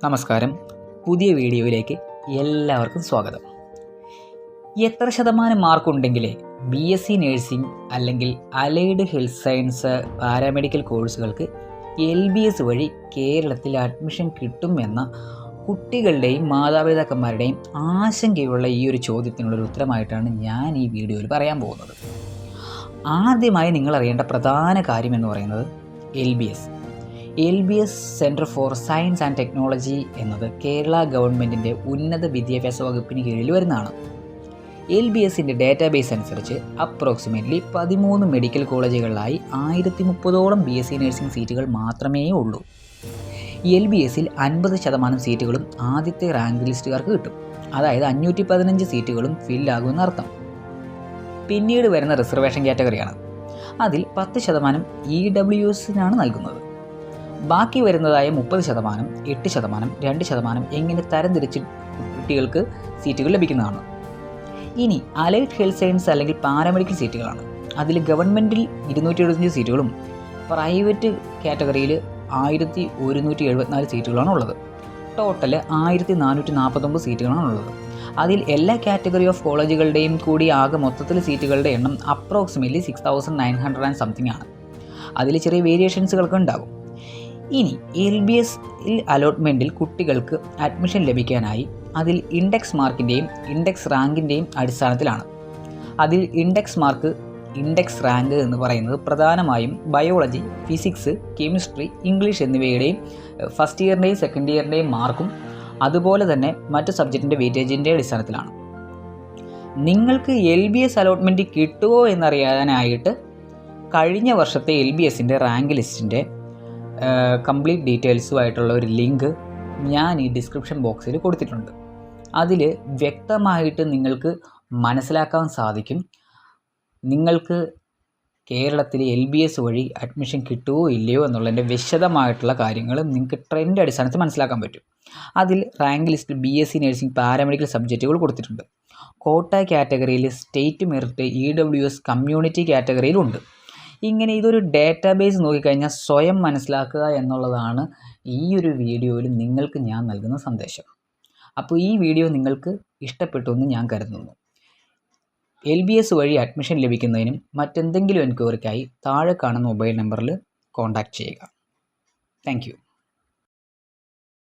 നമസ്കാരം. പുതിയ വീഡിയോയിലേക്ക് എല്ലാവർക്കും സ്വാഗതം. എത്ര ശതമാനം മാർക്കുണ്ടെങ്കിൽ BSc നഴ്സിംഗ് അല്ലെങ്കിൽ അലൈഡ് ഹെൽത്ത് സയൻസ് പാരാമെഡിക്കൽ കോഴ്സുകൾക്ക് LBS വഴി കേരളത്തിൽ അഡ്മിഷൻ കിട്ടുമെന്ന കുട്ടികളുടെയും മാതാപിതാക്കന്മാരുടെയും ആശങ്കയുള്ള ഈ ഒരു ചോദ്യത്തിനുള്ളൊരു ഉത്തരമായിട്ടാണ് ഞാൻ ഈ വീഡിയോയിൽ പറയാൻ പോകുന്നത്. ആദ്യമായി നിങ്ങൾ അറിയേണ്ട പ്രധാന കാര്യം എന്ന് പറയുന്നത് LBS centre for science and technology എന്നത് കേരള ഗവൺമെൻറ്റിൻ്റെ ഉന്നത വിദ്യാഭ്യാസ വകുപ്പിന് കീഴിൽ വരുന്നതാണ്. LBSൻ്റെ ഡാറ്റാബേസ് അനുസരിച്ച് അപ്രോക്സിമേറ്റ്ലി 13 മെഡിക്കൽ കോളേജുകളിലായി 1030ഓളം BSc നഴ്സിംഗ് സീറ്റുകൾ മാത്രമേ ഉള്ളൂ. LBSൽ 50% സീറ്റുകളും ആദ്യത്തെ റാങ്ക് ലിസ്റ്റുകാർക്ക് കിട്ടും. അതായത് 515 സീറ്റുകളും ഫില്ലാകുമെന്നർത്ഥം. പിന്നീട് വരുന്ന റിസർവേഷൻ കാറ്റഗറിയാണ്. അതിൽ 10% EWSനാണ് നൽകുന്നത്. ബാക്കി വരുന്നതായ 30%, 8%, 2% എങ്ങനെ തരംതിരിച്ച് കുട്ടികൾക്ക് സീറ്റുകൾ ലഭിക്കുന്നതാണ്. ഇനി അലൈഡ് ഹെൽത്ത് സയൻസ് അല്ലെങ്കിൽ പാരാമെഡിക്കൽ സീറ്റുകളാണ്. അതിൽ ഗവൺമെൻറ്റിൽ 275 സീറ്റുകളും പ്രൈവറ്റ് കാറ്റഗറിയിൽ 1174 സീറ്റുകളാണ് ഉള്ളത്. ടോട്ടൽ 1449 സീറ്റുകളാണ് ഉള്ളത്. അതിൽ എല്ലാ കാറ്റഗറി ഓഫ് കോളേജുകളുടെയും കൂടി ആകെ മൊത്തത്തിൽ സീറ്റുകളുടെ എണ്ണം അപ്രോക്സിമേറ്റ്ലി 6900 ആൻഡ് സംതിങ് ആണ്. അതിൽ ചെറിയ വേരിയേഷൻസുകളൊക്കെ ഉണ്ടാകും. ഇനി LBSൽ അലോട്ട്മെൻറ്റിൽ കുട്ടികൾക്ക് അഡ്മിഷൻ ലഭിക്കാനായി അതിൽ ഇൻഡെക്സ് മാർക്കിൻ്റെയും ഇൻഡെക്സ് റാങ്കിൻ്റെയും അടിസ്ഥാനത്തിലാണ്. അതിൽ ഇൻഡെക്സ് റാങ്ക് എന്ന് പറയുന്നത് പ്രധാനമായും ബയോളജി, ഫിസിക്സ്, കെമിസ്ട്രി, ഇംഗ്ലീഷ് എന്നിവയുടെയും ഫസ്റ്റ് ഇയറിൻ്റെയും സെക്കൻഡ് ഇയറിൻ്റെയും മാർക്കും അതുപോലെ തന്നെ മറ്റു സബ്ജക്റ്റിൻ്റെ വെയിറ്റേജിൻ്റെ അടിസ്ഥാനത്തിലാണ്. നിങ്ങൾക്ക് LBS അലോട്ട്മെൻറ്റ് കിട്ടുമോ എന്നറിയാനായിട്ട് കഴിഞ്ഞ വർഷത്തെ LBSൻ്റെ റാങ്ക് ലിസ്റ്റിൻ്റെ കംപ്ലീറ്റ് ഡീറ്റെയിൽസുമായിട്ടുള്ള ഒരു ലിങ്ക് ഞാൻ ഈ ഡിസ്ക്രിപ്ഷൻ ബോക്സിൽ കൊടുത്തിട്ടുണ്ട്. അതിൽ വ്യക്തമായിട്ട് നിങ്ങൾക്ക് മനസ്സിലാക്കാൻ സാധിക്കും നിങ്ങൾക്ക് കേരളത്തിൽ LBS വഴി അഡ്മിഷൻ കിട്ടുമോ ഇല്ലയോ എന്നുള്ളതിൻ്റെ വിശദമായിട്ടുള്ള കാര്യങ്ങൾ നിങ്ങൾക്ക് ട്രെൻഡ് അടിസ്ഥാനത്തിൽ മനസ്സിലാക്കാൻ പറ്റും. അതിൽ റാങ്ക് ലിസ്റ്റിൽ BSc നഴ്സിംഗ് പാരാമെഡിക്കൽ സബ്ജക്റ്റുകൾ കൊടുത്തിട്ടുണ്ട്. കോട്ട കാറ്റഗറിയിൽ സ്റ്റേറ്റ് മെറിറ്റ്, EWS കമ്മ്യൂണിറ്റി കാറ്റഗറിയിലുണ്ട്. ഇങ്ങനെ ഇതൊരു ഡാറ്റാബേസ് നോക്കിക്കഴിഞ്ഞാൽ സ്വയം മനസ്സിലാക്കുക എന്നുള്ളതാണ് ഈ ഒരു വീഡിയോയിൽ നിങ്ങൾക്ക് ഞാൻ നൽകുന്ന സന്ദേശം. അപ്പോൾ ഈ വീഡിയോ നിങ്ങൾക്ക് ഇഷ്ടപ്പെട്ടു എന്ന് ഞാൻ കരുതുന്നു. LBS വഴി അഡ്മിഷൻ ലഭിക്കുന്നതിനും മറ്റെന്തെങ്കിലും എൻക്വയറിക്കായി താഴെ കാണുന്ന മൊബൈൽ നമ്പറിൽ കോൺടാക്റ്റ് ചെയ്യുക. Thank you.